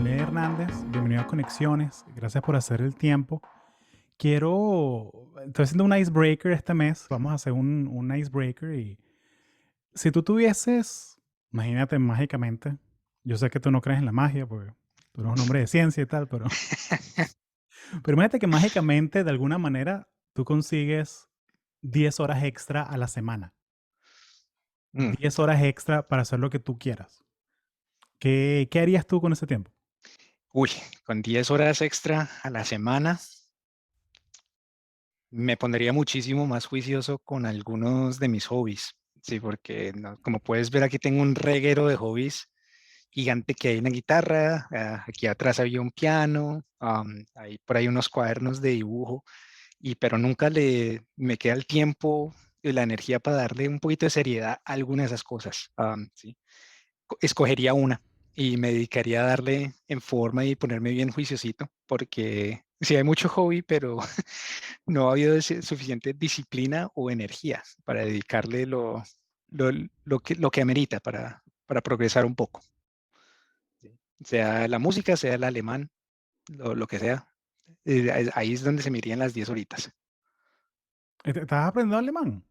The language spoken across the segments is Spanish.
Daniel Hernández, bienvenido a Conexiones, gracias por hacer el tiempo. Estoy haciendo un icebreaker este mes, vamos a hacer un icebreaker y si tú tuvieses, imagínate mágicamente, yo sé que tú no crees en la magia porque tú eres un hombre de ciencia y tal, pero imagínate que mágicamente de alguna manera tú consigues 10 horas extra a la semana, Mm, 10 horas extra para hacer lo que tú quieras. ¿Qué harías tú con ese tiempo? Uy, con 10 horas extra a la semana me pondría muchísimo más juicioso con algunos de mis hobbies. Sí, porque como puedes ver aquí tengo un reguero de hobbies gigante que hay una guitarra, aquí atrás había un piano, hay por ahí unos cuadernos de dibujo, pero nunca me queda el tiempo y la energía para darle un poquito de seriedad a alguna de esas cosas. Sí. Escogería una y me dedicaría a darle en forma y ponerme bien juiciosito, porque sí hay mucho hobby, pero no ha habido suficiente disciplina o energía para dedicarle lo, lo que amerita para progresar un poco. ¿Sí? Sea la música, sea el alemán, lo que sea. Ahí es donde se me irían las 10 horitas. ¿Estás aprendiendo alemán?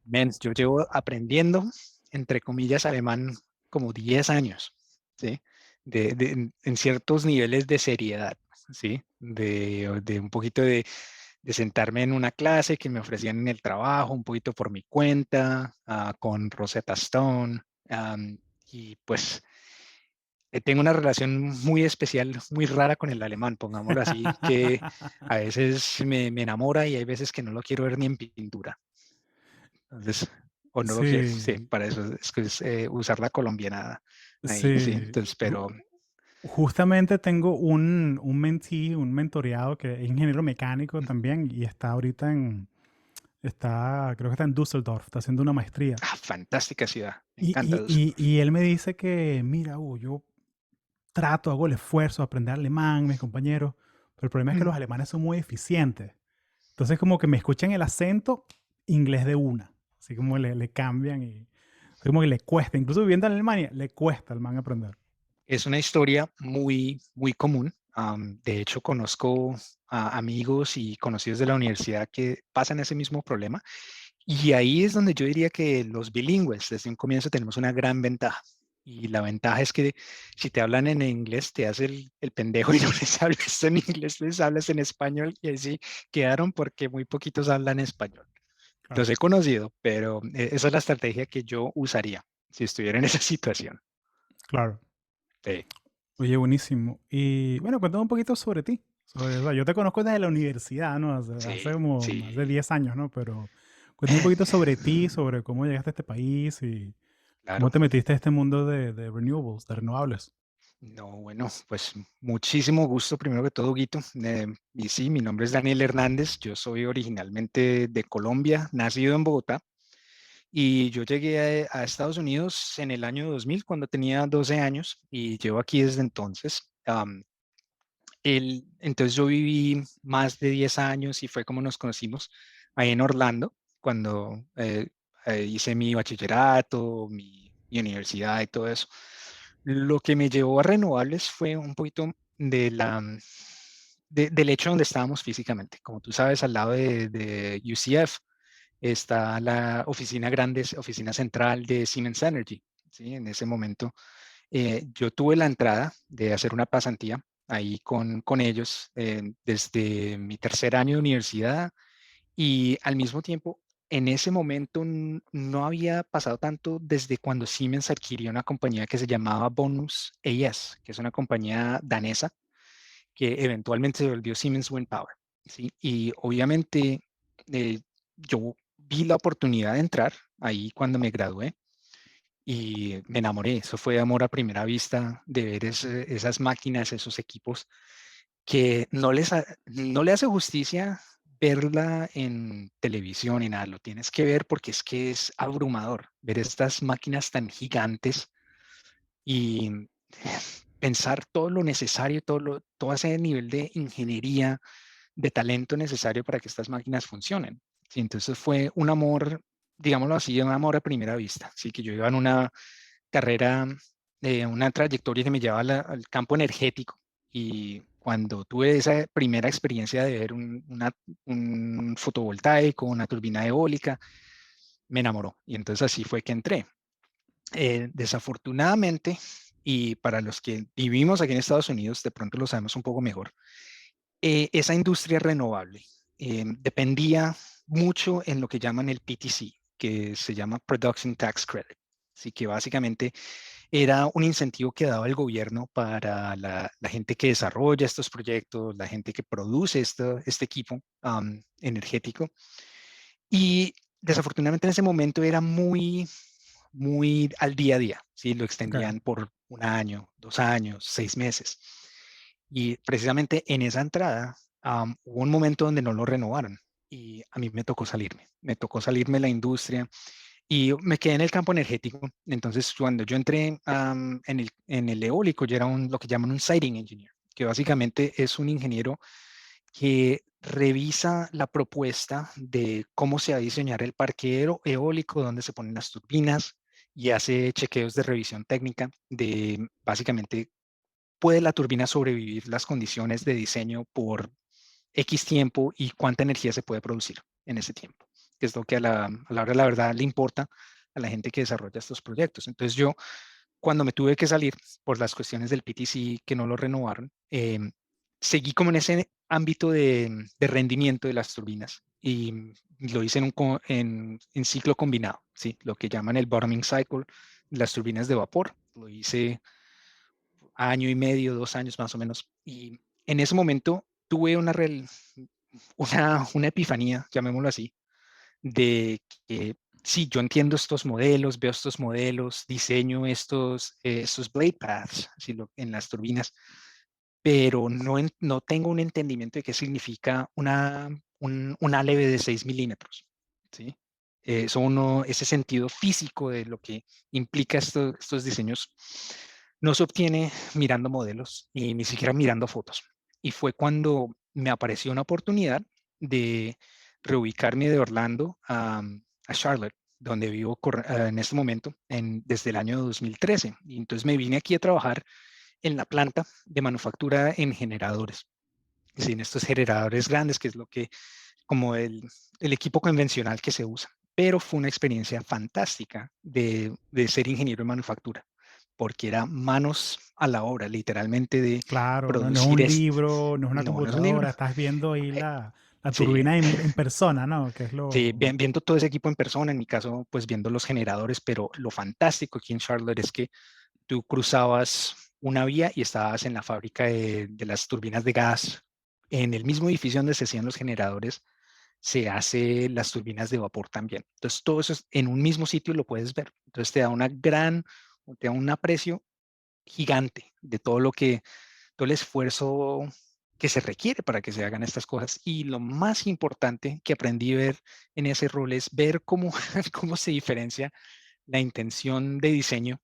Men, yo llevo aprendiendo, entre comillas, alemán como 10 años, ¿sí? En ciertos niveles de seriedad, ¿sí? De un poquito de sentarme en una clase que me ofrecían en el trabajo, un poquito por mi cuenta, con Rosetta Stone, y pues tengo una relación muy especial, muy rara con el alemán, pongámoslo así, que a veces me enamora y hay veces que no lo quiero ver ni en pintura. Entonces, o no lo quiero, sí, Sí, para eso es que usar la colombiana ahí, sí. sí. Entonces, pero Justamente tengo un mentee, un mentoreado que es ingeniero mecánico también y está ahorita creo que está en Düsseldorf, está haciendo una maestría. fantástica ciudad, me Y, encanta y, y, Düsseldorf. y él me dice que, mira, Hugo, yo hago el esfuerzo de aprender alemán, mis compañeros, pero el problema es que Mm, los alemanes son muy eficientes. Entonces como que me escuchan el acento inglés de una, así como le cambian y como que le cuesta, incluso viviendo en Alemania, le cuesta al man aprender. Es una historia muy, muy común. De hecho, conozco a amigos y conocidos de la universidad que pasan ese mismo problema. Y ahí es donde yo diría que los bilingües, desde un comienzo, tenemos una gran ventaja. Y la ventaja es que si te hablan en inglés, te haces el pendejo y no les hablas en inglés, les hablas en español y así quedaron porque muy poquitos hablan español. Los Claro, he conocido, pero esa es la estrategia que yo usaría si estuviera en esa situación. claro. Sí. Oye, buenísimo. Y bueno, cuéntame un poquito sobre ti. O sea, yo te conozco desde la universidad, ¿no? Hace Sí, como más de sí, 10 años, ¿no? Pero cuéntame un poquito sobre ti, sobre cómo llegaste a este país y cómo claro. te metiste a este mundo de renewables, de renovables. No, bueno, pues muchísimo gusto, primero que todo, Guito. Y sí, mi nombre es Daniel Hernández, yo soy originalmente de Colombia, nacido en Bogotá, y yo llegué a Estados Unidos en el año 2000, cuando tenía 12 años, y llevo aquí desde entonces. Entonces yo viví más de 10 años y fue como nos conocimos ahí en Orlando, cuando hice mi bachillerato, mi universidad y todo eso. Lo que me llevó a renovables fue un poquito del hecho donde estábamos físicamente. Como tú sabes, al lado de UCF está la oficina grande, oficina central de Siemens Energy. ¿Sí? En ese momento yo tuve la entrada de hacer una pasantía ahí con ellos desde mi tercer año de universidad y al mismo tiempo, en ese momento no había pasado tanto desde cuando Siemens adquirió una compañía que se llamaba Bonus AS, que es una compañía danesa que eventualmente se volvió Siemens Wind Power. ¿Sí? Y obviamente eh, yo vi la oportunidad de entrar ahí cuando me gradué y me enamoré. Eso fue amor a primera vista de ver esas máquinas, esos equipos que no le hace justicia verla en televisión y nada, lo tienes que ver porque es que es abrumador ver estas máquinas tan gigantes y pensar todo lo necesario, todo ese nivel de ingeniería, de talento necesario para que estas máquinas funcionen. Sí, entonces fue un amor, digámoslo así, un amor a primera vista. Así que yo iba en una carrera una trayectoria que me llevaba al campo energético. Y cuando tuve esa primera experiencia de ver un fotovoltaico, una turbina eólica, me enamoró. Y entonces así fue que entré. Desafortunadamente, y para los que vivimos aquí en Estados Unidos, de pronto lo sabemos un poco mejor, esa industria renovable dependía mucho en lo que llaman el PTC, que se llama Production Tax Credit. Así que básicamente era un incentivo que daba el gobierno para la gente que desarrolla estos proyectos, la gente que produce este equipo energético. Y desafortunadamente en ese momento era muy al día a día, ¿sí? Lo Ok. extendían por 1 año, 2 años, 6 meses. Y precisamente en esa entrada hubo un momento donde no lo renovaron y a mí me tocó salirme de la industria y me quedé en el campo energético. Entonces, cuando yo entré en el eólico, yo era lo que llaman un siting engineer, que básicamente es un ingeniero que revisa la propuesta de cómo se va a diseñar el parque eólico, dónde se ponen las turbinas y hace chequeos de revisión técnica de básicamente puede la turbina sobrevivir las condiciones de diseño por X tiempo y cuánta energía se puede producir en ese tiempo, que es lo que a la hora de la verdad le importa a la gente que desarrolla estos proyectos. Entonces yo, cuando me tuve que salir por las cuestiones del PTC que no lo renovaron, seguí como en ese ámbito de rendimiento de las turbinas y lo hice en ciclo combinado, ¿sí? Lo que llaman el bottoming cycle, las turbinas de vapor. Lo hice año y medio, 2 años más o menos. Y en ese momento tuve una epifanía, llamémoslo así, de que sí, yo entiendo estos modelos, veo estos modelos, diseño estos blade paths en las turbinas, pero no tengo un entendimiento de qué significa una leve de 6 milímetros, ¿sí? Ese sentido físico de lo que implica estos diseños no se obtiene mirando modelos y ni siquiera mirando fotos. Y fue cuando me apareció una oportunidad de reubicarme de Orlando a Charlotte, donde vivo en este momento desde el año 2013. Y entonces me vine aquí a trabajar en la planta de manufactura en generadores. Sí, en estos generadores grandes, que es como el equipo convencional que se usa. Pero fue una experiencia fantástica de ser ingeniero de manufactura, porque era manos a la obra, literalmente de Claro, no, no es producir un libro, no es una no es un libro. computadora, estás viendo ahí Eh, la Sí, turbina en persona, ¿no? Que es sí, lo... viendo todo ese equipo en persona, en mi caso, pues viendo los generadores, pero lo fantástico aquí en Charlotte es que tú cruzabas una vía y estabas en la fábrica de las turbinas de gas. En el mismo edificio donde se hacían los generadores, se hace las turbinas de vapor también. Entonces, todo eso en un mismo sitio lo puedes ver. Entonces, te da un aprecio gigante de todo el esfuerzo que se requiere para que se hagan estas cosas. Y lo más importante que aprendí a ver en ese rol es ver cómo, cómo se diferencia la intención de diseño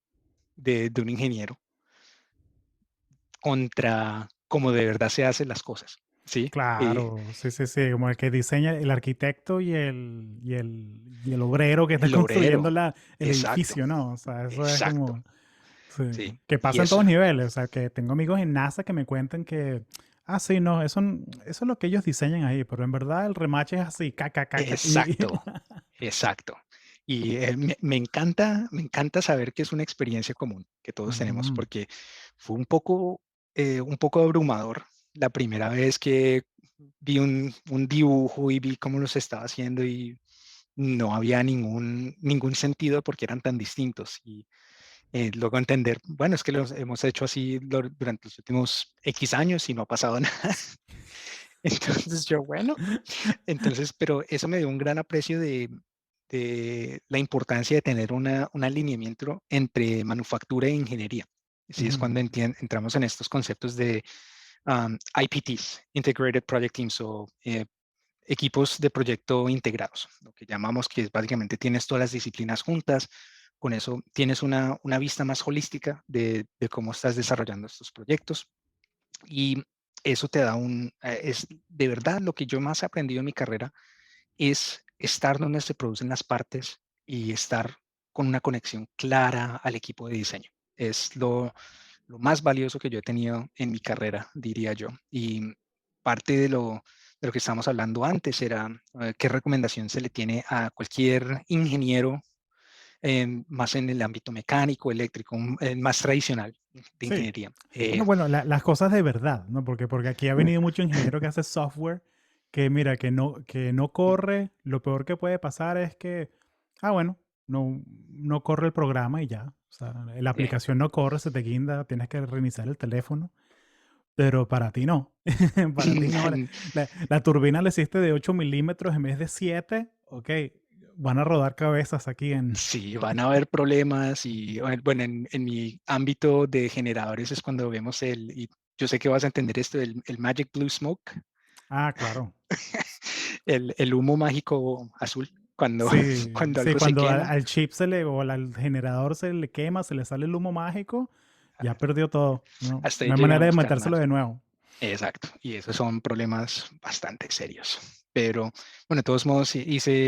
de un ingeniero contra cómo de verdad se hacen las cosas, ¿sí? Claro, sí, sí, sí, como el que diseña el arquitecto y el obrero que está El construyendo obrero, el exacto, edificio, ¿no? O sea, eso es exacto, como, sí, sí, que y pasa en eso, todos niveles, o sea, que tengo amigos en NASA que me cuentan que, ah, sí, no, eso es lo que ellos diseñan ahí, pero en verdad el remache es así, caca, exacto, exacto. Y me encanta saber que es una experiencia común que todos tenemos, Ujú. porque fue un poco abrumador la primera vez que vi un dibujo y vi cómo los estaba haciendo y no había ningún sentido porque eran tan distintos. Y luego entender, bueno, es que los hemos hecho así durante los últimos X años y no ha pasado nada. Entonces yo, bueno, pero eso me dio un gran aprecio de la importancia de tener un alineamiento entre manufactura e ingeniería. Sí, es Ujú. cuando entramos en estos conceptos de IPTs, Integrated Project Teams, o equipos de proyecto integrados, lo que llamamos que es básicamente tienes todas las disciplinas juntas, con eso tienes una vista más holística de cómo estás desarrollando estos proyectos y eso te da es de verdad lo que yo más he aprendido en mi carrera es estar donde se producen las partes y estar con una conexión clara al equipo de diseño. es lo más valioso que yo he tenido en mi carrera, diría yo. Y parte de lo que estábamos hablando antes era qué recomendación se le tiene a cualquier ingeniero, más en el ámbito mecánico, eléctrico, más tradicional de Sí. ingeniería. No, bueno, las cosas de verdad, ¿no? Porque aquí ha venido mucho ingeniero que hace software que, mira, que no corre. Lo peor que puede pasar es que, bueno, no corre el programa y ya. O sea, la eh, aplicación no corre, se te guinda, tienes que reiniciar el teléfono. Pero para ti no. Para ti no. La turbina la hiciste de 8 milímetros en vez de 7. Ok, van a rodar cabezas aquí en... Sí, van a haber problemas y bueno, en mi ámbito de generadores es cuando vemos y yo sé que vas a entender esto, el Magic Blue Smoke, Ah, claro. el humo mágico azul, cuando, Sí, cuando sí, algo se cuando quema. al chip al generador se le quema, se le sale el humo mágico, ya perdió todo. No, Hasta ahí no hay manera de llegamos, metérselo carnal. de nuevo. Exacto, y esos son problemas bastante serios. Pero bueno, de todos modos hice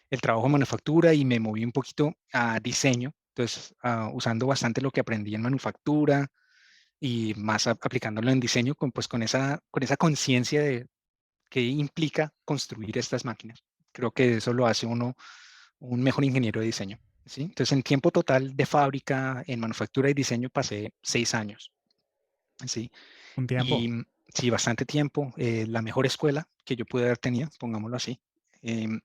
el trabajo de manufactura y me moví un poquito a diseño. Entonces, usando bastante lo que aprendí en manufactura y más aplicándolo en diseño pues con esa conciencia de qué implica construir estas máquinas. Creo que eso lo hace uno un mejor ingeniero de diseño. ¿Sí? Entonces, en tiempo total de fábrica, en manufactura y diseño, pasé 6 años. ¿Sí? Un Y tiempo. sí, bastante tiempo. La mejor escuela que yo pude haber tenido, pongámoslo así. Em,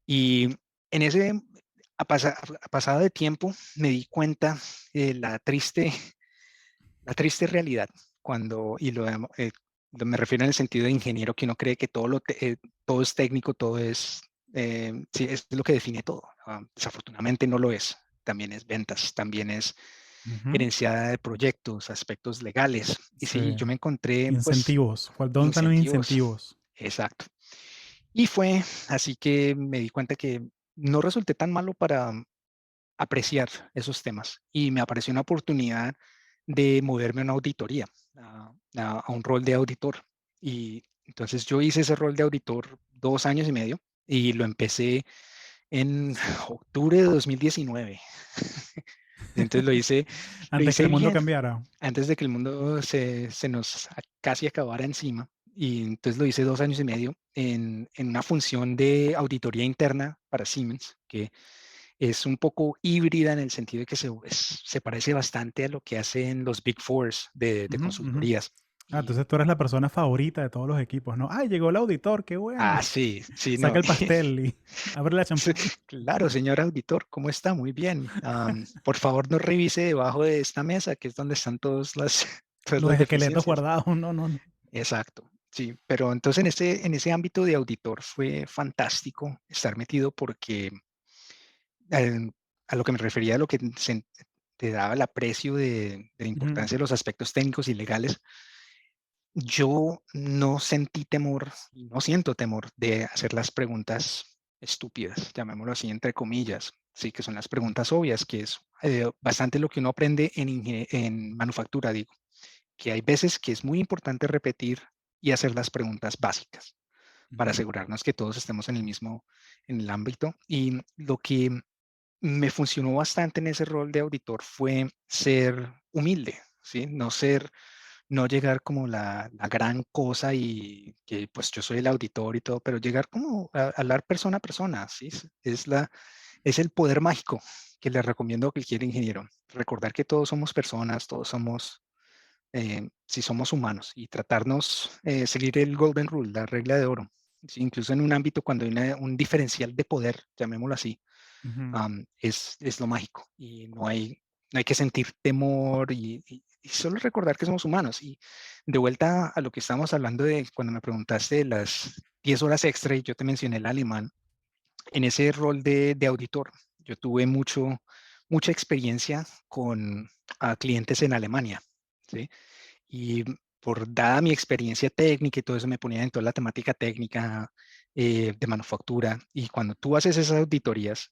y en ese a pasada de tiempo me di cuenta de la triste realidad cuando, me refiero en el sentido de ingeniero, que uno cree que todo es técnico, sí, es lo que define todo. Desafortunadamente no lo es. También es ventas, también es Ujú. gerencia de proyectos, aspectos legales. Y Sí. sí, yo me encontré, pues, Incentivos. ¿Dónde están los incentivos. incentivos? Exacto. Y fue así que me di cuenta que no resulté tan malo para apreciar esos temas y me apareció una oportunidad de moverme a una auditoría, a un rol de auditor. Y entonces yo hice ese rol de auditor 2 años y medio y lo empecé en octubre de 2019. Entonces lo Antes que hice el mundo bien cambiara. antes de que el mundo se nos casi acabara encima. Y entonces lo hice 2 años y medio en una función de auditoría interna para Siemens, que es un poco híbrida en el sentido de que se parece bastante a lo que hacen los Big Fours de Ujú, ujú. consultorías. Y, Entonces tú eres la persona favorita de todos los equipos, ¿no? ¡Ay, llegó el auditor! ¡Qué bueno! sí, sí, Saca no. el pastel y abre la Sí, champaña. claro, señor auditor, ¿cómo está? Muy bien. Por favor, no revise debajo de esta mesa, que es donde están todas Los las esqueletos deficiencias. guardados. No, no, no. Exacto, sí, pero entonces en ese ámbito de auditor fue fantástico estar metido porque eh, a lo que me refería, a lo que te daba el aprecio de la Ujú, importancia de los aspectos técnicos y legales, yo no sentí temor y no siento temor de hacer las preguntas estúpidas, llamémoslo así, entre comillas, sí, que son las preguntas obvias, que es bastante lo que uno aprende en manufactura, digo, que hay veces que es muy importante repetir y hacer las preguntas básicas para ujú, asegurarnos que todos estemos en el ámbito. Y lo que me funcionó bastante en ese rol de auditor fue ser humilde, ¿sí? No llegar como la gran cosa y que pues yo soy el auditor y todo, pero llegar como a hablar persona a persona, ¿sí? Es el poder mágico que le recomiendo a cualquier ingeniero. Recordar que todos somos personas, todos somos, si somos humanos y tratarnos, seguir el Golden Rule, la regla de oro. ¿Sí? Incluso en un ámbito cuando hay un diferencial de poder, llamémoslo así, ujú. es lo mágico y no hay que sentir temor y solo recordar que somos humanos. Y de vuelta a lo que estábamos hablando de cuando me preguntaste de las 10 horas extra y yo te mencioné el alemán, en ese rol de auditor, yo tuve mucha experiencia con clientes en Alemania, ¿sí? Y dada mi experiencia técnica y todo eso, me ponía en toda la temática técnica de manufactura. Y cuando tú haces esas auditorías,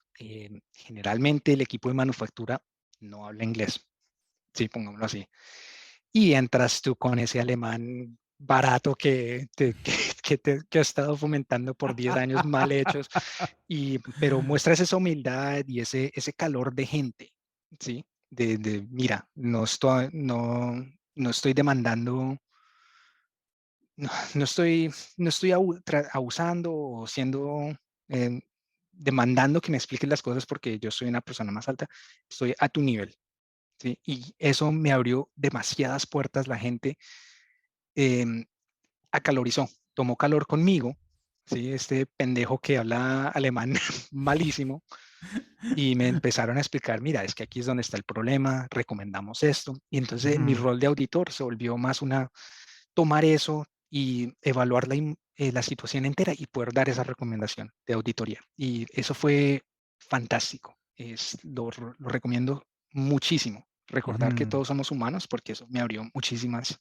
generalmente el equipo de manufactura no habla inglés, sí, pongámoslo así. Y entras tú con ese alemán barato que has estado fomentando por 10 años mal hechos, pero muestras esa humildad y ese calor de gente. ¿sí? Mira, no estoy demandando, no, no estoy abusando o siendo, em, demandando que me expliques las cosas porque yo soy una persona más alta, estoy a tu nivel, ¿sí? Y eso me abrió demasiadas puertas. La gente em, acalorizó, tomó calor conmigo, ¿sí? Este pendejo que habla alemán malísimo, y me empezaron a explicar, mira, es que aquí es donde está el problema, recomendamos esto. Y entonces mi Ujú, rol de auditor se volvió más tomar eso y evaluar la situación entera y poder dar esa recomendación de auditoría. Y eso fue fantástico. Lo recomiendo muchísimo. Recordar que ujú. todos somos humanos, porque eso me abrió muchísimas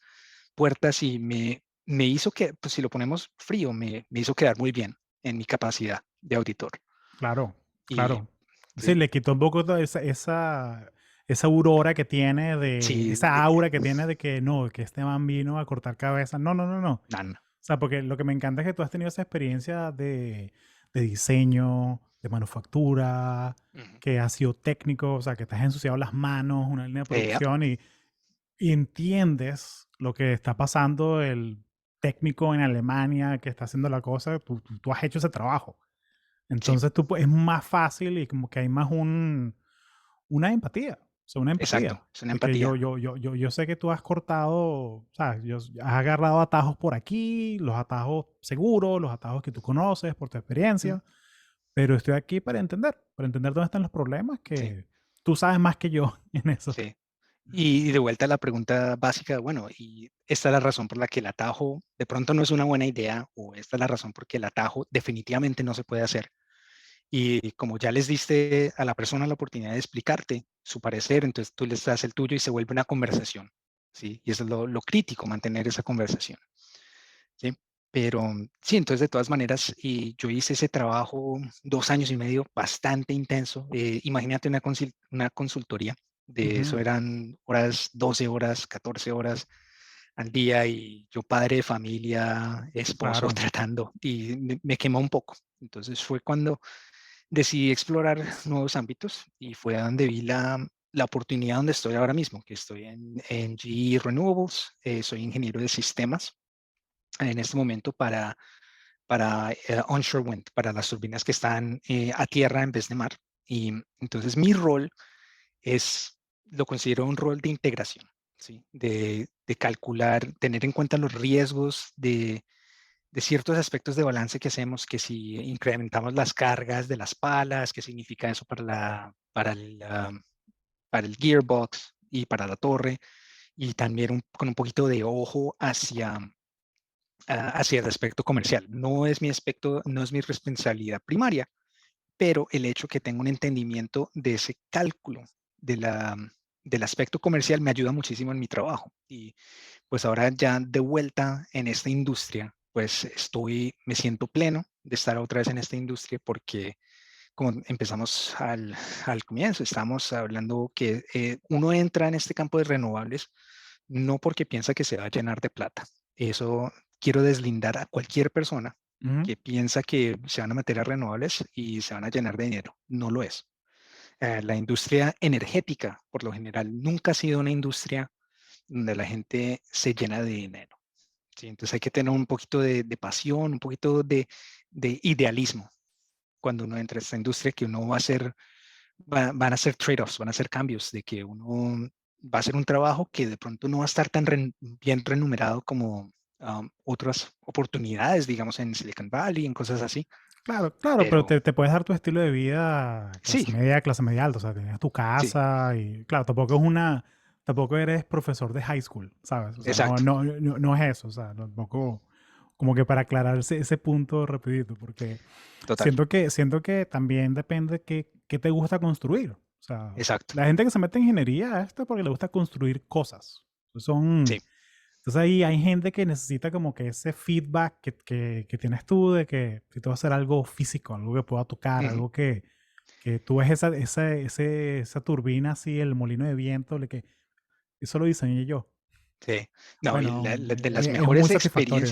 puertas y me hizo que, pues si lo ponemos frío, me hizo quedar muy bien en mi capacidad de auditor. Claro, Y claro. Sí, sí, le quitó un poco toda esa aurora que tiene sí, esa aura que tiene de que no, que este man vino a cortar cabezas. No, no, no, no. O nan, sea, porque lo que me encanta es que tú has tenido esa experiencia de diseño, de manufactura, ujú, que has sido técnico, o sea, que te has ensuciado las manos, una línea de yep, producción y entiendes lo que está pasando el técnico en Alemania que está haciendo la cosa, tú has hecho ese trabajo. sí, Entonces es más fácil y como que hay más una empatía, o sea, una exacto, empatía. es una De que yo, empatía. yo, yo, yo, yo sé que tú has cortado, o sea, has agarrado atajos por aquí, los atajos seguros, los atajos que tú conoces por tu Mm, experiencia, pero estoy aquí para entender dónde están los problemas sí, que tú sabes más que yo en eso. sí. Y de vuelta a la pregunta básica, bueno, y esta es la razón por la que el atajo de pronto no es una buena idea, o esta es la razón por que el atajo definitivamente no se puede hacer. Y como ya les diste a la persona la oportunidad de explicarte su parecer, entonces tú les das el tuyo y se vuelve una conversación, ¿sí? Y eso es lo crítico, mantener esa conversación, ¿sí? Pero sí, entonces de todas maneras, y yo hice ese trabajo 2 años y medio bastante intenso. Imagínate una consultoría, de eso Ujú, eran horas, 12 horas, 14 horas al día, y yo padre de familia, esposo, claro. tratando, y me quemó un poco. Entonces fue cuando decidí explorar nuevos ámbitos y fue a donde vi la oportunidad donde estoy ahora mismo, que estoy en GE Renewables. Soy ingeniero de sistemas en este momento para onshore wind, para las turbinas que están a tierra en vez de mar. Y entonces mi rol lo considero un rol de integración, ¿sí? De calcular, tener en cuenta los riesgos de ciertos aspectos de balance que hacemos, que si incrementamos las cargas de las palas, qué significa eso para el gearbox y para la torre, y también con un poquito de ojo hacia el aspecto comercial. No es mi responsabilidad primaria, pero el hecho que tenga un entendimiento de ese cálculo de del aspecto comercial me ayuda muchísimo en mi trabajo. Y pues ahora ya de vuelta en esta industria, pues me siento pleno de estar otra vez en esta industria, porque como empezamos al comienzo, estamos hablando que uno entra en este campo de renovables no porque piensa que se va a llenar de plata. Eso quiero deslindar a cualquier persona Ujú, que piensa que se van a meter a renovables y se van a llenar de dinero. No lo es. La industria energética, por lo general, nunca ha sido una industria donde la gente se llena de dinero. ¿Sí? Entonces hay que tener un poquito de pasión, un poquito de idealismo cuando uno entra a esta industria, que uno van a ser trade-offs, van a ser cambios, de que uno va a hacer un trabajo que de pronto no va a estar tan bien remunerado como otras oportunidades, digamos, en Silicon Valley, en cosas así. claro, claro, pero Pero te puedes dar tu estilo de vida sí, clase media alta, o sea, tienes tu sí, casa y, claro, tampoco eres profesor de high school, ¿sabes? O sea, exacto, no es eso, o sea, tampoco, como que para aclarar ese punto rapidito, porque total, siento que también depende qué te gusta construir. O sea, exacto, la gente que se mete en ingeniería es porque le gusta construir cosas. sí, Entonces ahí hay gente que necesita como que ese feedback que tienes tú de que si tú vas a hacer algo físico, algo que pueda tocar, ujú, algo que tú ves esa turbina así, el molino de viento, eso lo diseñé yo. sí. No, y Bueno, de las es muy mejores satisfactorio.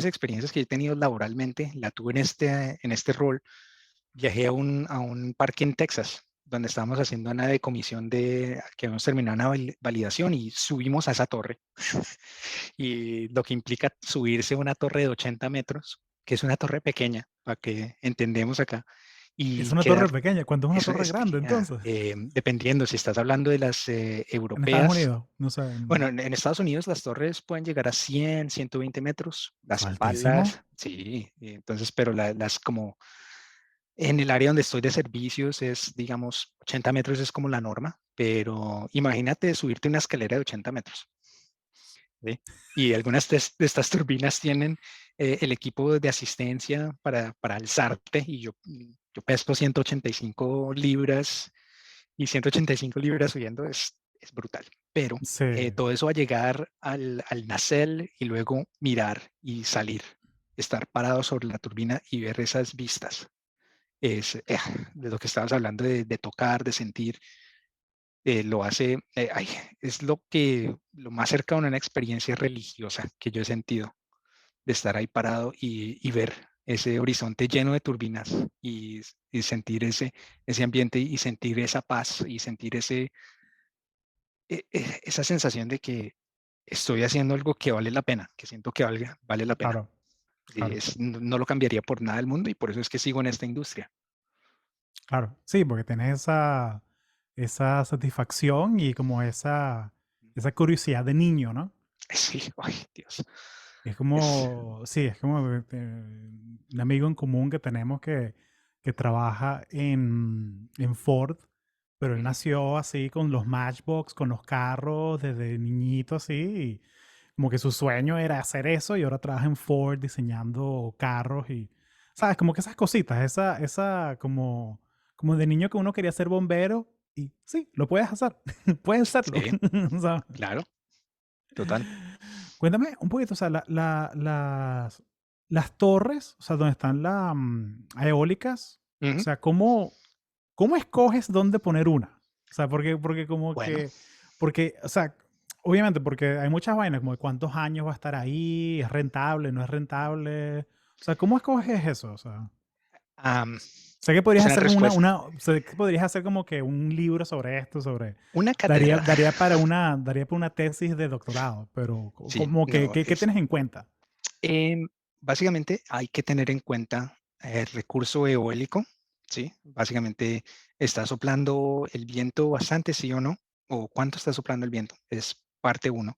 experiencias, que he tenido laboralmente, la tuve en este rol. Viajé a un parque en Texas, donde estábamos haciendo una decomisión de que habíamos terminado una validación y subimos a esa torre. Y lo que implica subirse a una torre de 80 metros, que es una torre pequeña, para que entendemos acá, Es y una torre quedar, pequeña. ¿Cuánto es una eso torre es grande pequeña, entonces? dependiendo si estás hablando de las En Estados europeas. Unidos. No sé. Bueno, en Estados Unidos las torres pueden llegar a 100, 120 metros, ¿Es las palas, altísimo? sí, y entonces, pero las como en el área donde estoy de servicios es, digamos, 80 metros es como la norma, pero imagínate subirte una escalera de 80 metros. ¿Sí? Y algunas de estas turbinas tienen el equipo de asistencia para alzarte y yo peso 185 libras y 185 libras subiendo es brutal. Pero Sí. todo eso va a llegar al nacelle y luego mirar y salir, estar parado sobre la turbina y ver esas vistas. Es de lo que estabas hablando de tocar, de sentir, lo hace, ay, es lo más cercano a una experiencia religiosa que yo he sentido, de estar ahí parado y ver ese horizonte lleno de turbinas y sentir ese ambiente y sentir esa paz y sentir esa sensación de que estoy haciendo algo que vale la pena, que siento que vale la pena. Claro, Sí, claro, no lo cambiaría por nada del mundo y por eso es que sigo en esta industria. claro. Sí, porque tienes esa satisfacción y como esa curiosidad de niño, ¿no? Sí, ay, Dios. Es Es, como, sí, es como un amigo en común que tenemos que trabaja en Ford, pero él ujú, nació así con los Matchbox, con los carros desde niñito así, y como que su sueño era hacer eso y ahora trabaja en Ford diseñando carros y, ¿sabes? Como que esas cositas, esa como de niño que uno quería ser bombero y sí, lo puedes hacer, puedes serlo, sí, ¿sabes? claro, total. Cuéntame un poquito, o sea, las torres, o sea, donde están las eólicas, o Ujú. sea, ¿cómo escoges dónde poner una? O sea, porque como Bueno, que, porque, o sea, obviamente, porque hay muchas vainas, como de cuántos años va a estar ahí, es rentable, no es rentable. O sea, ¿cómo escoges eso? O sea, am, sé que es podrías una hacer respuesta, sé que podrías hacer como que un libro sobre esto, una daría, cátedra. daría para una tesis de doctorado, pero Sí, como que, no, ¿qué tienes en cuenta? básicamente hay que tener en cuenta el recurso eólico, ¿sí? Básicamente está soplando el viento bastante, sí o no, o cuánto está soplando el viento, es parte uno.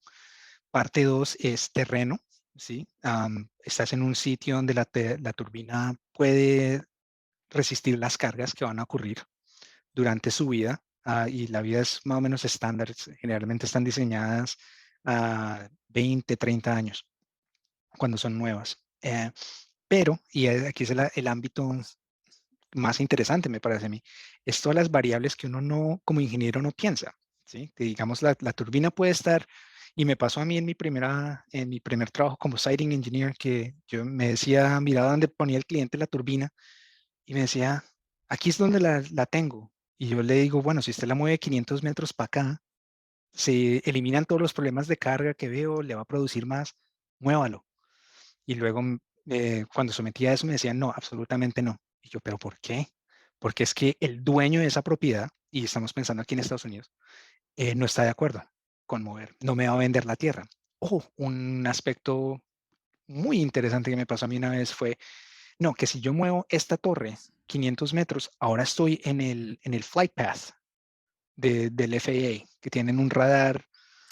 Parte dos es terreno, ¿sí? Estás en un sitio donde la turbina puede resistir las cargas que van a ocurrir durante su vida, y la vida es más o menos estándar, generalmente están diseñadas a 20, 30 años cuando son nuevas. Pero, y aquí es el ámbito más interesante, me parece a mí, es todas las variables que uno no, como ingeniero, no piensa, ¿sí? Que digamos, la turbina puede estar, y me pasó a mí en mi primer trabajo como siting engineer, que yo me decía, miraba dónde ponía el cliente la turbina, y me decía, aquí es donde la tengo. Y yo le digo, bueno, si usted la mueve 500 metros para acá, se eliminan todos los problemas de carga que veo, le va a producir más, muévalo. Y luego, cuando sometía a eso, me decían, no, absolutamente no. Y yo, ¿pero por qué? Porque es que el dueño de esa propiedad, y estamos pensando aquí en Estados Unidos, no está de acuerdo con mover, no me va a vender la tierra. Ojo, un aspecto muy interesante que me pasó a mí una vez fue, no, que si yo muevo esta torre 500 metros, ahora estoy en el flight path del FAA, que tienen un radar.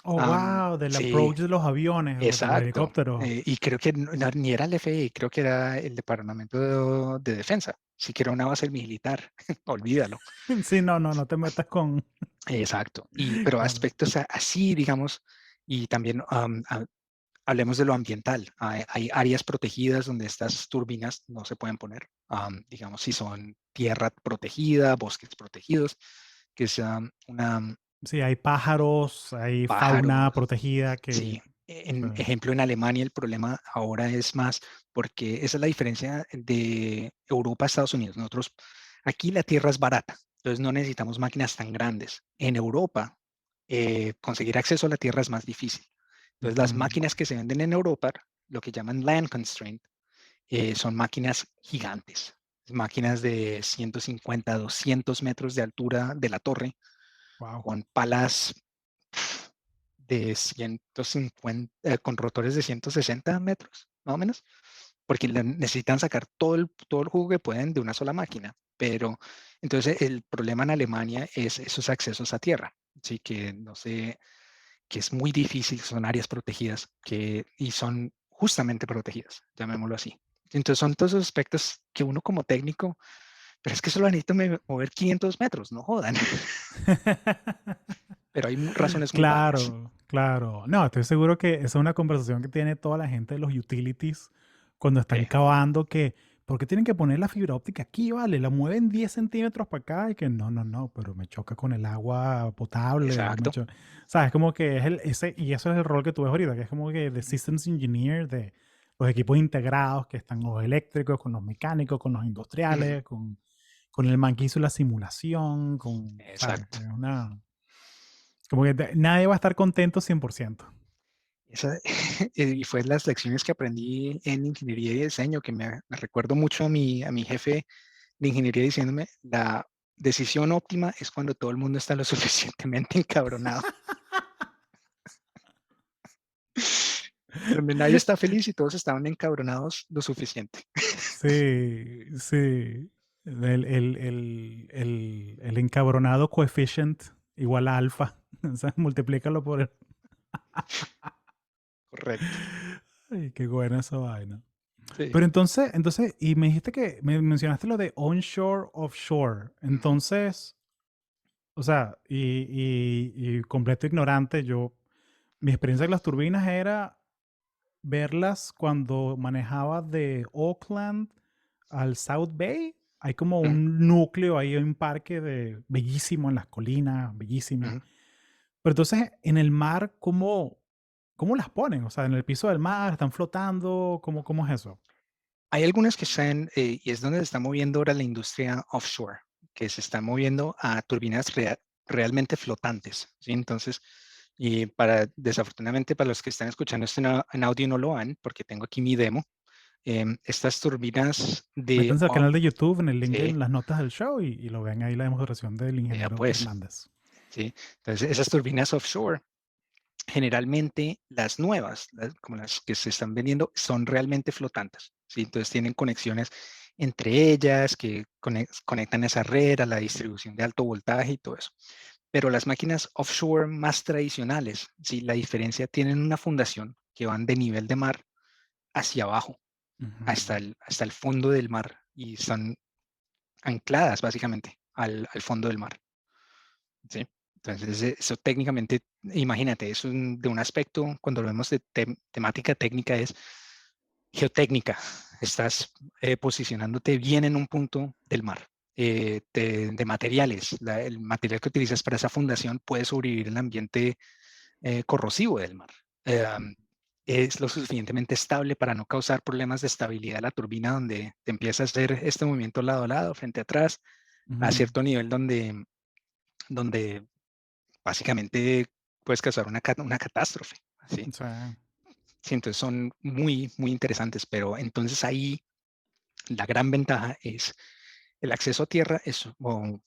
Oh, wow, del Sí, approach de los aviones o de los exacto. helicópteros. Y creo que ni era el FAA, creo que era el Departamento de Defensa, siquiera una base militar, olvídalo. Sí, no, no, no te metas con... Exacto. Pero Claro. aspectos así, digamos, y también hablemos de lo ambiental. Hay áreas protegidas donde estas turbinas no se pueden poner. Digamos, si son tierra protegida, bosques protegidos, que es una Sí, hay pájaros, hay fauna pájaros. protegida que... Sí, o en sea, ejemplo, en Alemania el problema ahora es más porque esa es la diferencia de Europa a Estados Unidos. Nosotros, aquí la tierra es barata, entonces no necesitamos máquinas tan grandes. En Europa, conseguir acceso a la tierra es más difícil. Entonces, las ujú. máquinas que se venden en Europa, lo que llaman land constraint, son máquinas gigantes, máquinas de 150, 200 metros de altura de la torre, Wow. con palas de 150, con rotores de 160 metros, más o menos, porque necesitan sacar todo el jugo que pueden de una sola máquina. Pero entonces el problema en Alemania es esos accesos a tierra, sí, que no sé, que es muy difícil, son áreas protegidas y son justamente protegidas, llamémoslo así. Entonces son todos esos aspectos que uno como técnico, pero es que solo necesito mover 500 metros, no jodan. Pero hay razones muy válidas. Claro, claro. No, estoy seguro que esa es una conversación que tiene toda la gente de los utilities cuando están Sí, cavando que, ¿por qué tienen que poner la fibra óptica aquí, vale? La mueven 10 centímetros para acá y que no, no, no, pero me choca con el agua potable o exacto. ¿sabes? Como que es y eso es el rol que tú ves ahorita, que es como que de systems engineer, de los equipos integrados que están los eléctricos, con los mecánicos, con los Ujú, industriales, con el man que hizo la simulación, ¿sabes? exacto. Es como que nadie va a estar contento 100%. Esa, y fue las lecciones que aprendí en ingeniería y diseño, que me recuerdo mucho a mi jefe de ingeniería diciéndome, la decisión óptima es cuando todo el mundo está lo suficientemente encabronado, donde nadie está feliz y todos estaban encabronados lo suficiente. Sí, sí. El encabronado coefficient igual a alfa. O sea, multiplícalo por el... Correcto. Ay, qué buena esa vaina. Sí. Pero entonces, y me dijiste que me mencionaste lo de onshore, offshore. Ujú, Entonces, o sea, y completo ignorante, mi experiencia con las turbinas era verlas cuando manejaba de Oakland al South Bay. Hay como ujú, un núcleo ahí, un parque bellísimo en las colinas, bellísimo. ujú. Pero entonces en el mar, ¿cómo las ponen? O sea, en el piso del mar, están flotando, ¿cómo es eso? Hay algunas que están, y es donde se está moviendo ahora la industria offshore, que se está moviendo a turbinas realmente flotantes, ¿sí? Entonces, y desafortunadamente para los que están escuchando esto en audio no lo han, porque tengo aquí mi demo, estas turbinas Métanse al canal de YouTube en el link sí, en las notas del show y lo ven ahí la demostración del ya ingeniero pues, Hernández. sí. Entonces, esas turbinas offshore, generalmente las nuevas, como las que se están vendiendo, son realmente flotantes, ¿sí? Entonces tienen conexiones entre ellas que conectan esa red a la distribución de alto voltaje y todo eso. Pero las máquinas offshore más tradicionales, ¿sí? La diferencia, tienen una fundación que van de nivel de mar hacia abajo, Ujú. hasta el fondo del mar y están ancladas básicamente al fondo del mar, ¿sí? Entonces, eso técnicamente, imagínate, es de un aspecto, cuando lo vemos de temática técnica, es geotécnica. Estás posicionándote bien en un punto del mar. De materiales, el material que utilizas para esa fundación puede sobrevivir en el ambiente corrosivo del mar. Eh, es lo suficientemente estable para no causar problemas de estabilidad de la turbina, donde te empieza a hacer este movimiento lado a lado, frente a atrás, a Ujú. cierto nivel donde básicamente puedes causar una catástrofe, ¿sí? O sea, Sí, entonces son muy, muy interesantes, pero entonces ahí la gran ventaja es el acceso a tierra o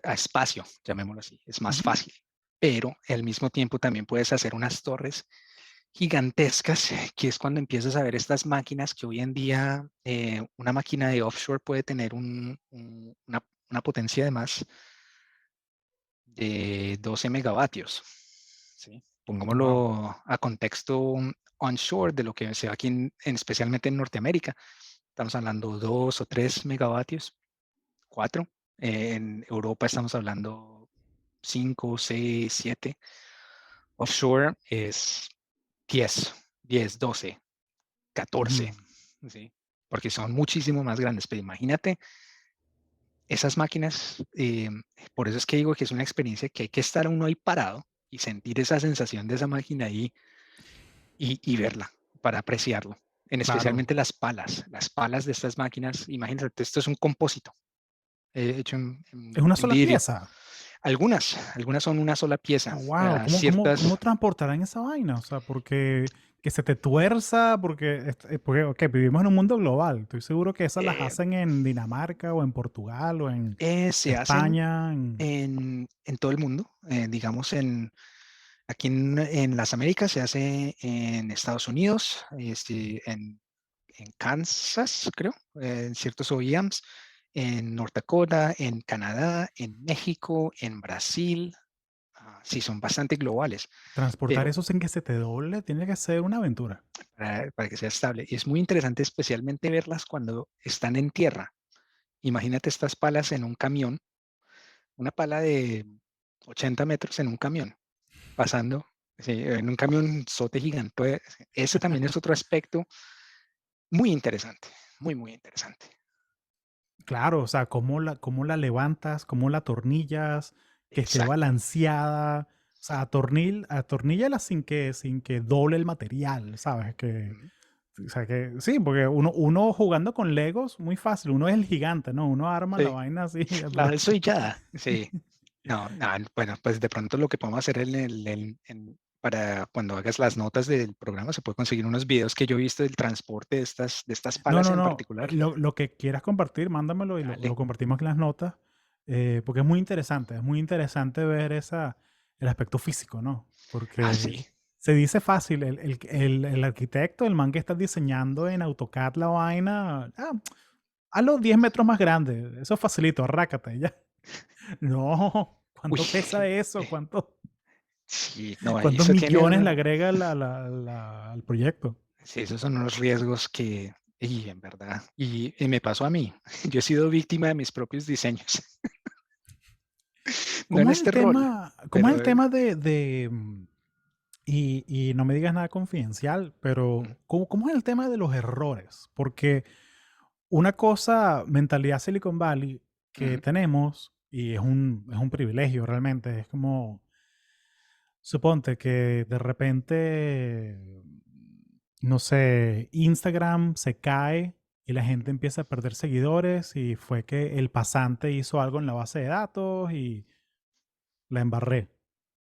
a espacio, llamémoslo así, es más ujú. fácil, pero al mismo tiempo también puedes hacer unas torres gigantescas, que es cuando empiezas a ver estas máquinas que hoy en día una máquina de offshore puede tener una potencia de más de 12 megavatios. ¿Sí? Wow. Pongámoslo a contexto onshore de lo que se ve aquí, especialmente en Norteamérica. Estamos hablando 2 o 3 megavatios, 4. En Europa estamos hablando 5, 6, 7. Offshore es 10, 12, Ujú. 14, ¿sí? Porque son muchísimo más grandes. Pero imagínate esas máquinas, por eso es que digo que es una experiencia que hay que estar uno ahí parado y sentir esa sensación de esa máquina ahí y verla para apreciarlo. Claro. Especialmente las palas de estas máquinas. Imagínate, esto es un compósito hecho en, Es en- una en sola vidrio. pieza. Algunas son una sola pieza. Wow, ¿cómo Ciertas, transportarán esa vaina? O sea, porque que se te tuerza, porque ok, vivimos en un mundo global. Estoy seguro que esas las eh, hacen en Dinamarca o en Portugal o en se hacen España. en todo el mundo. Digamos, aquí en las Américas se hace en Estados Unidos, en Kansas, creo, en ciertos OEMs, en North Dakota, en Canadá, en México, en Brasil. Sí, son bastante globales, Transportar pero eso sin que se te doble tiene que ser una aventura. para que sea estable. Y es muy interesante especialmente verlas cuando están en tierra. Imagínate estas palas en un camión, una pala de 80 metros en un camión, pasando, sí, en un camión sote gigante. Ese también es otro aspecto muy interesante, muy, muy interesante. Claro, o sea, cómo la levantas, cómo la atornillas, que esté Exacto. balanceada. O sea, atorníllala sin que doble el material, ¿sabes? Ujú. O sea, que sí, porque uno jugando con Legos, muy fácil, uno es el gigante, ¿no? Uno arma la Sí, vaina así, la pero alzo y ya. Sí. No, no, bueno, pues de pronto lo que podemos hacer para cuando hagas las notas del programa, se puede conseguir unos videos que yo he visto del transporte de estas no, palas no, en no. particular. Lo que quieras compartir, mándamelo y lo Dale. compartimos en las notas, porque es muy interesante ver el aspecto físico, ¿no? Porque Sí. se dice fácil, el arquitecto, el man que está diseñando en AutoCAD la vaina, hazlo 10 metros más grande, eso facilito, arrácate, ya. No, Uy, ¿cuánto pesa eso? eh, ¿Cuántos sí, no, cuántos eso tiene, millones le agrega al proyecto? sí, esos son unos riesgos y en verdad, y me pasó a mí. Yo he sido víctima de mis propios diseños, no en ¿Cómo es el este rol, tema, cómo es el pero tema y no me digas nada confidencial, pero mm, ¿cómo es el tema de los errores? Porque una cosa, mentalidad Silicon Valley que ujú, tenemos, y es un privilegio realmente, es como, suponte que de repente, no sé, Instagram se cae y la gente empieza a perder seguidores y fue que el pasante hizo algo en la base de datos y la embarré.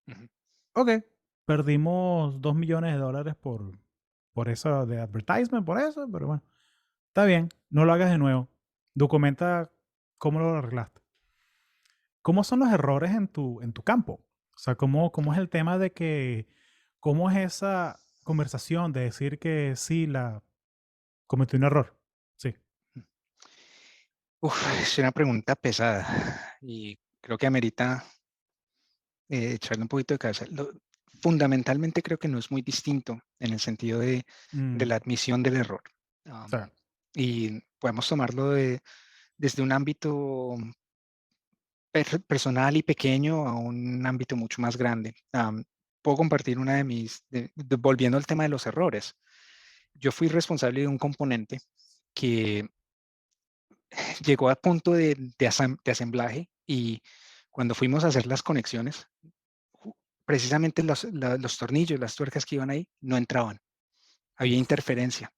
ujú. Ok, perdimos $2 millones por eso de advertisement, por eso, pero bueno, está bien, no lo hagas de nuevo. Documenta cómo lo arreglaste. ¿Cómo son los errores en tu campo? O sea, ¿cómo es el tema de cómo es esa conversación de decir que sí, cometí un error? Sí. Uf, es una pregunta pesada y creo que amerita echarle un poquito de cabeza. Fundamentalmente creo que no es muy distinto en el sentido de la Mm, admisión del error. o sea, Y podemos tomarlo desde un ámbito personal y pequeño a un ámbito mucho más grande. Puedo compartir una volviendo al tema de los errores. Yo fui responsable de un componente que llegó a punto de asemblaje y cuando fuimos a hacer las conexiones, precisamente los tornillos, las tuercas que iban ahí, no entraban. Había uf. interferencia.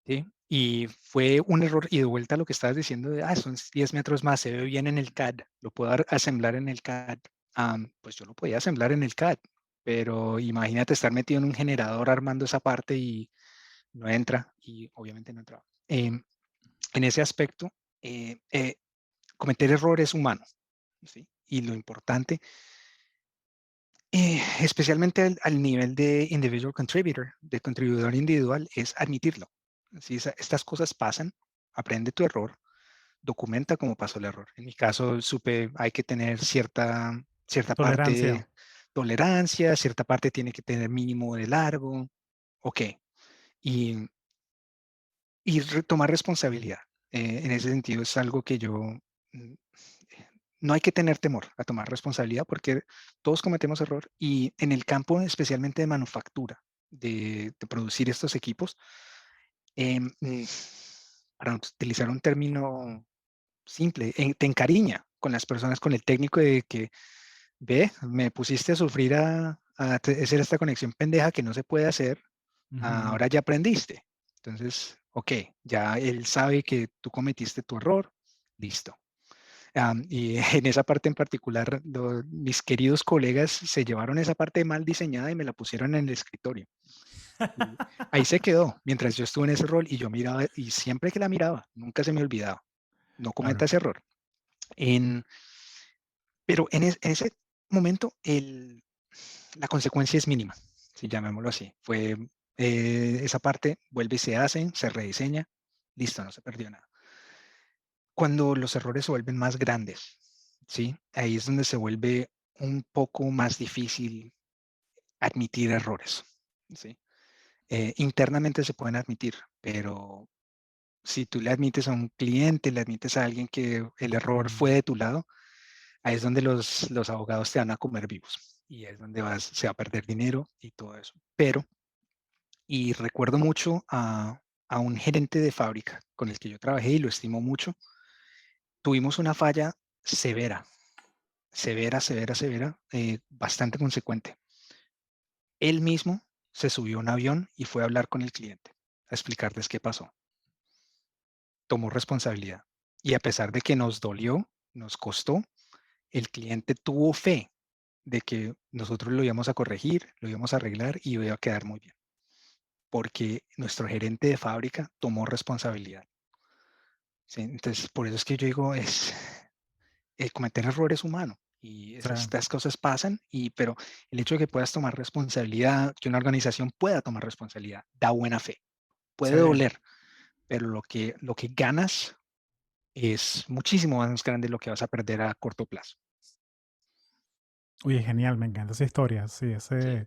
¿Sí? Y fue un error, y de vuelta a lo que estabas diciendo son 10 metros más, se ve bien en el CAD, lo puedo asemblar en el CAD. Pues yo lo podía asemblar en el CAD, pero imagínate estar metido en un generador armando esa parte y no entra, y obviamente no entraba. En ese aspecto, cometer errores humanos, ¿sí? Y lo importante, especialmente al nivel de individual contributor, de contribuidor individual, es admitirlo. Si estas cosas pasan, aprende tu error, documenta cómo pasó el error. En mi caso, hay que tener cierta parte Tolerancia. de tolerancia, cierta parte tiene que tener mínimo de largo, ok. Y, tomar responsabilidad. En ese sentido es algo que mm, no hay que tener temor a tomar responsabilidad porque todos cometemos error y en el campo especialmente de manufactura, de producir estos equipos, para utilizar un término simple, te encariña con las personas, con el técnico de que, ve, me pusiste a sufrir a hacer esta conexión pendeja que no se puede hacer, Ujú. ahora ya aprendiste. Entonces, ok, ya él sabe que tú cometiste tu error, listo. Y en esa parte en particular, mis queridos colegas se llevaron esa parte mal diseñada y me la pusieron en el escritorio. Y ahí se quedó mientras yo estuve en ese rol y yo miraba, y siempre que la miraba, nunca se me olvidaba. No cometa Claro. ese error. En, pero en ese momento la consecuencia es mínima, si llamémoslo así. Fue esa parte, vuelve y se hace, se rediseña, listo, no se perdió nada. Cuando los errores se vuelven más grandes, ¿sí? Ahí es donde se vuelve un poco más difícil admitir errores, ¿sí? Internamente se pueden admitir, pero si tú le admites a un cliente, le admites a alguien que el error Mm, fue de tu lado, ahí es donde los abogados te van a comer vivos y es donde se va a perder dinero y todo eso. Pero, y recuerdo mucho a un gerente de fábrica con el que yo trabajé y lo estimo mucho, tuvimos una falla severa, severa, bastante consecuente. Él mismo se subió a un avión y fue a hablar con el cliente, a explicarles qué pasó. Tomó responsabilidad. Y a pesar de que nos dolió, nos costó, el cliente tuvo fe de que nosotros lo íbamos a corregir, lo íbamos a arreglar y iba a quedar muy bien, porque nuestro gerente de fábrica tomó responsabilidad. ¿Sí? Entonces, por eso es que yo digo, el cometer errores humano y sí, estas cosas pasan, pero el hecho de que puedas tomar responsabilidad, que una organización pueda tomar responsabilidad, da buena fe. Puede sí. doler, pero lo que ganas es muchísimo más grande de lo que vas a perder a corto plazo. Oye, genial, me encanta esa historia. Sí, Sí,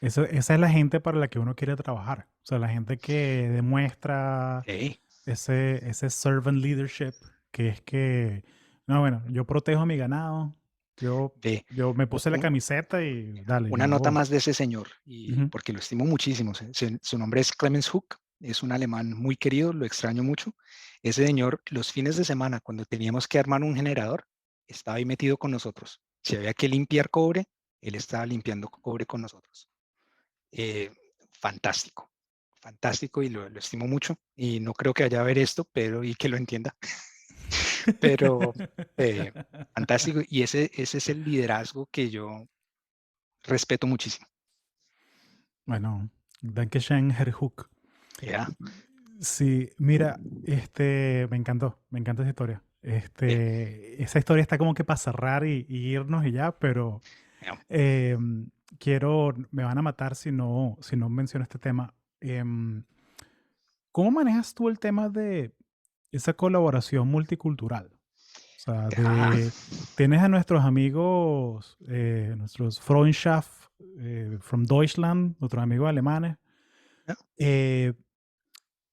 esa es la gente para la que uno quiere trabajar. O sea, la gente que demuestra sí, ese servant leadership, que es que, no, bueno, yo protejo a mi ganado, yo, ve. yo me puse la Un- camiseta y dale, una nota yo. más de ese señor, y Ujú. porque lo estimo muchísimo. Su nombre es Clemens Hook, es un alemán muy querido, lo extraño mucho. Ese señor, los fines de semana, cuando teníamos que armar un generador, estaba ahí metido con nosotros. Si había que limpiar cobre, él estaba limpiando cobre con nosotros. Eh, fantástico, fantástico y lo estimo mucho. Y no creo que vaya a ver esto, pero y que lo entienda, pero eh, fantástico. Y ese es el liderazgo que yo respeto muchísimo. Bueno, Dankeschön, Herr Hook. Ya, Sí, mira, me encanta esa historia. eh, Esa historia está como que para cerrar y irnos y ya, pero ya. me van a matar si no menciono este tema. ¿Cómo manejas tú el tema de esa colaboración multicultural? O sea, Ah, tienes a nuestros amigos, nuestros Freundschaft from Deutschland, nuestros amigos alemanes. ya. eh,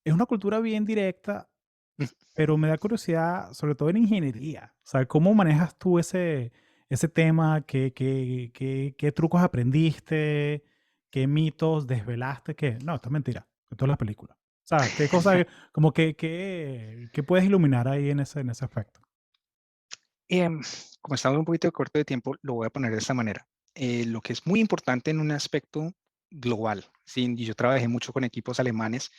es una cultura bien directa, Mm. pero me da curiosidad, sobre todo en ingeniería. O sea, ¿cómo manejas tú ese tema? ¿Qué trucos aprendiste? ¿Qué mitos desvelaste? ¿Qué? No, esto es mentira. Esto es la película. O sea, ¿qué cosas, como que puedes iluminar ahí en ese aspecto? Em, Como estamos un poquito corto de tiempo, lo voy a poner de esta manera. Lo que es muy importante en un aspecto global, ¿sí? Y yo trabajé mucho con equipos alemanes,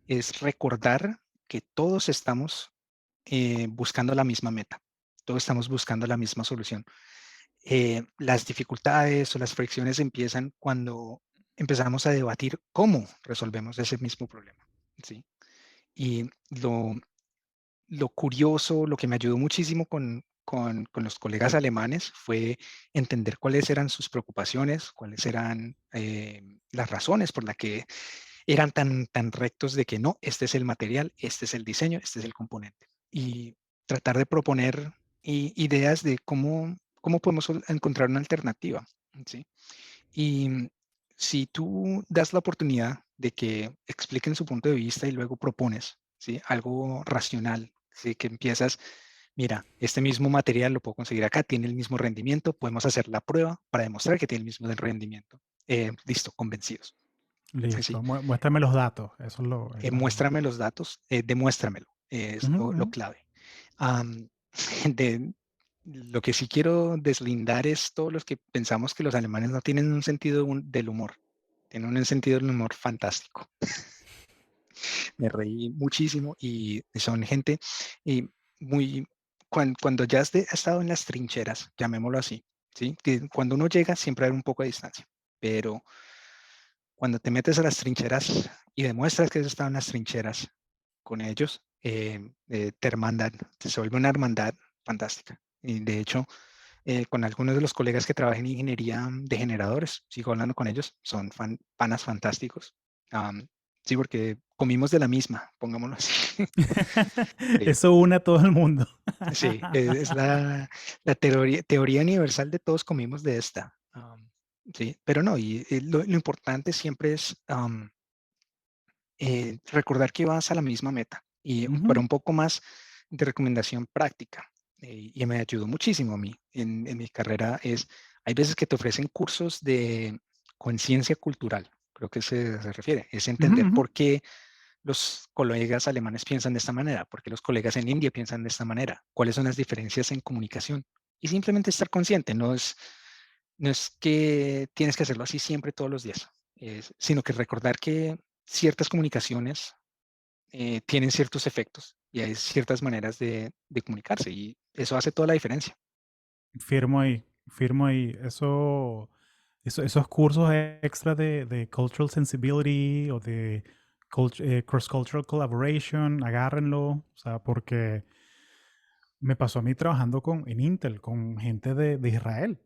es recordar que todos estamos buscando la misma meta, todos estamos buscando la misma solución. Las dificultades o las fricciones empiezan cuando empezamos a debatir cómo resolvemos ese mismo problema, ¿sí? Y lo curioso, lo que me ayudó muchísimo con los colegas alemanes fue entender cuáles eran sus preocupaciones, cuáles eran las razones por las que eran tan rectos de que no, este es el material, este es el diseño, este es el componente. Y tratar de proponer ideas de cómo podemos encontrar una alternativa, ¿sí? Y si tú das la oportunidad de que expliquen su punto de vista y luego propones, ¿sí? Algo racional, ¿sí? Que empiezas, mira, este mismo material lo puedo conseguir acá, tiene el mismo rendimiento, podemos hacer la prueba para demostrar que tiene el mismo rendimiento. Listo, convencidos. ¿Sí? Listo, muéstrame los datos. Eso es Muéstrame los datos, demuéstramelo, es Ujú, lo ujú. clave. Am, de, lo que sí quiero deslindar es todos los que pensamos que los alemanes no tienen un sentido del humor. Tienen un sentido del humor fantástico. Me reí muchísimo y son gente muy cuando ya has estado en las trincheras, llamémoslo así, ¿sí? Que cuando uno llega siempre hay un poco de distancia, pero cuando te metes a las trincheras y demuestras que has estado en las trincheras con ellos, te hermandan, se vuelve una hermandad fantástica. Y de hecho, con algunos de los colegas que trabajan en ingeniería de generadores, sigo hablando con ellos, son panas fantásticos. Am, sí, porque comimos de la misma, pongámoslo así. Sí, Eso une a todo el mundo. sí, es la teoría universal de todos comimos de esta. Sí, pero no, y lo importante siempre es recordar que vas a la misma meta. Y para Ujú, un poco más de recomendación práctica, y me ayudó muchísimo a mí en mi carrera, hay veces que te ofrecen cursos de conciencia cultural, creo que se refiere, es ujú, entender ujú. por qué los colegas alemanes piensan de esta manera, por qué los colegas en India piensan de esta manera, cuáles son las diferencias en comunicación. Y simplemente estar consciente, no es que tienes que hacerlo así siempre todos los días, sino que recordar que ciertas comunicaciones tienen ciertos efectos y hay ciertas maneras de comunicarse y eso hace toda la diferencia. Firmo ahí, firmo ahí. Esos cursos extra de cultural sensibility o de cross-cultural collaboration, agárrenlo, o sea, porque me pasó a mí trabajando en Intel, con gente de Israel,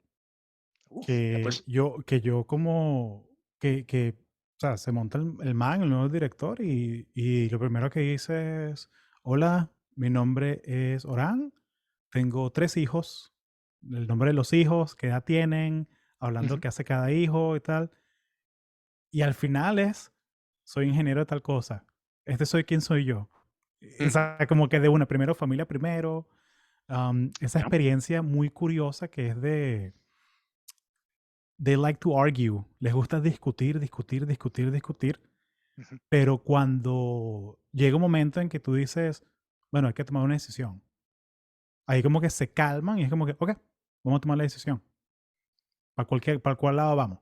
Ya que pues. yo como, o sea, se monta el man, el nuevo director, y lo primero que dice es, hola, mi nombre es Orán, tengo 3 hijos, el nombre de los hijos, qué edad tienen, hablando Ujú, qué hace cada hijo y tal. Y al final soy ingeniero de tal cosa. Este soy quien soy yo. O ujú, sea, como que de una, primero familia primero. Esa ya, experiencia muy curiosa que es they like to argue. Les gusta discutir, discutir, discutir, discutir. ujú. Pero cuando llega un momento en que tú dices, bueno, hay que tomar una decisión. Ahí como que se calman y es como que, ok, vamos a tomar la decisión. Para cuál lado vamos.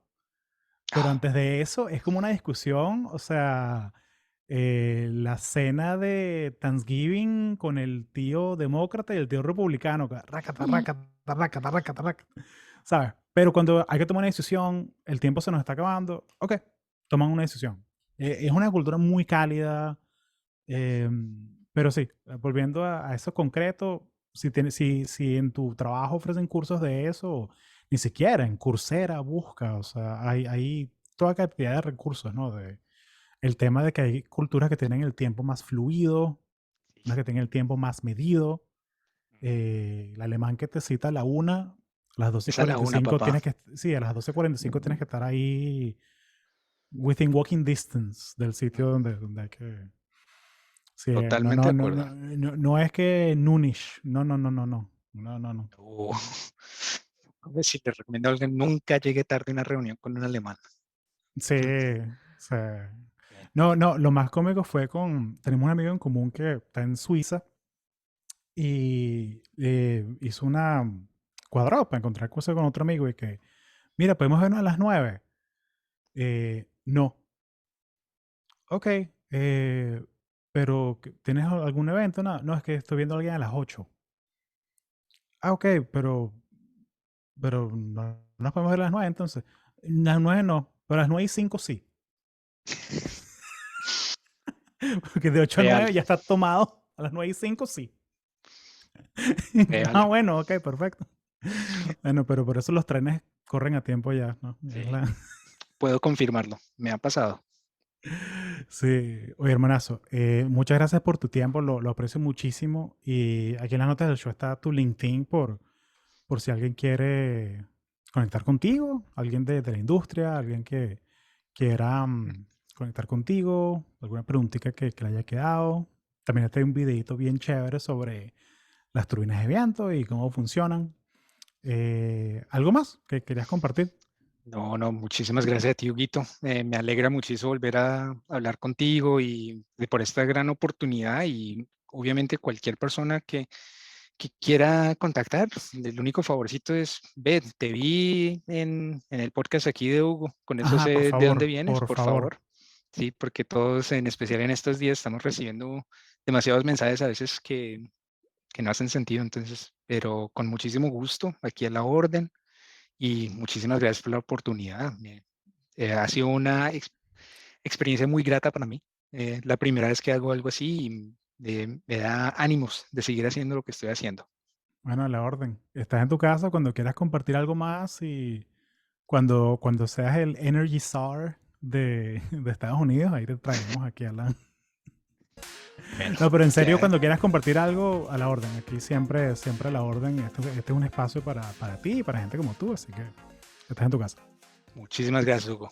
Pero Ah, antes de eso es como una discusión, o sea, la cena de Thanksgiving con el tío demócrata y el tío republicano, que rácata, rácata, rácata, rácata, rácata, ¿sabes? Pero cuando hay que tomar una decisión, el tiempo se nos está acabando, ok, toman una decisión. Es una cultura muy cálida, pero sí, volviendo a eso concreto, si en tu trabajo ofrecen cursos de eso, ni siquiera en Coursera busca, o sea, hay toda cantidad de recursos, ¿no? El tema de que hay culturas que tienen el tiempo más fluido, unas que tienen el tiempo más medido. El alemán que te cita a la 1, a las doce y es a la cuarenta y una, cinco papá. tienes que, sí, a las 12:45 tienes que estar ahí within walking distance del sitio Ujú, donde hay que. Sí, no, totalmente no, de no, acuerdo. no, no, no es que Nunish. No, no, no, no, no. No, no, no. Uh, si te recomiendo a alguien, nunca llegue tarde a una reunión con un alemán. Sí, Mm, sí. bien. No, no, lo más cómico fue tenemos un amigo en común que está en Suiza y hizo una cuadrado para encontrar cosas con otro amigo y que, mira, podemos vernos a las 9. No. Ok. Pero ¿tienes algún evento? No, no, es que estoy viendo a alguien a las 8. Ah, ok, pero no nos podemos ver a las 9 entonces. Las 9 no, pero a las 9:05 sí. Porque de 8 a Real, 9 ya está tomado. A las 9:05 sí. real. Ah, bueno, ok, perfecto. Bueno, pero por eso los trenes corren a tiempo ya, ¿no? Es Sí, la. puedo confirmarlo. Me ha pasado. Sí, oye, hermanazo, muchas gracias por tu tiempo, lo aprecio muchísimo. Y aquí en las notas del show está tu LinkedIn por si alguien quiere conectar contigo, alguien de la industria, alguien que quiera conectar contigo, alguna preguntita que le haya quedado. También está un videito bien chévere sobre las turbinas de viento y cómo funcionan. ¿Algo más que querías compartir? No, no, muchísimas gracias a ti, Huguito. Me alegra muchísimo volver a hablar contigo y por esta gran oportunidad y obviamente cualquier persona que quiera contactar, el único favorcito es, ve, te vi en el podcast aquí de Hugo, con eso Ajá, por sé de dónde favor, vienes, por por favor. favor. Sí, porque todos, en especial en estos días, estamos recibiendo demasiados mensajes a veces que que no hacen sentido. Entonces, pero con muchísimo gusto, aquí a la orden y muchísimas gracias por la oportunidad. Ha sido una experiencia muy grata para mí. La primera vez que hago algo así y me da ánimos de seguir haciendo lo que estoy haciendo. Bueno, a la orden. Estás en tu casa cuando quieras compartir algo más y cuando seas el Energy Czar de Estados Unidos, ahí te traemos aquí a la... Bueno, No, pero en serio, ya, cuando quieras compartir algo, a la orden. Aquí siempre, siempre a la orden. Este es un espacio para ti y para gente como tú, así que estás en tu casa. muchísimas gracias, Hugo.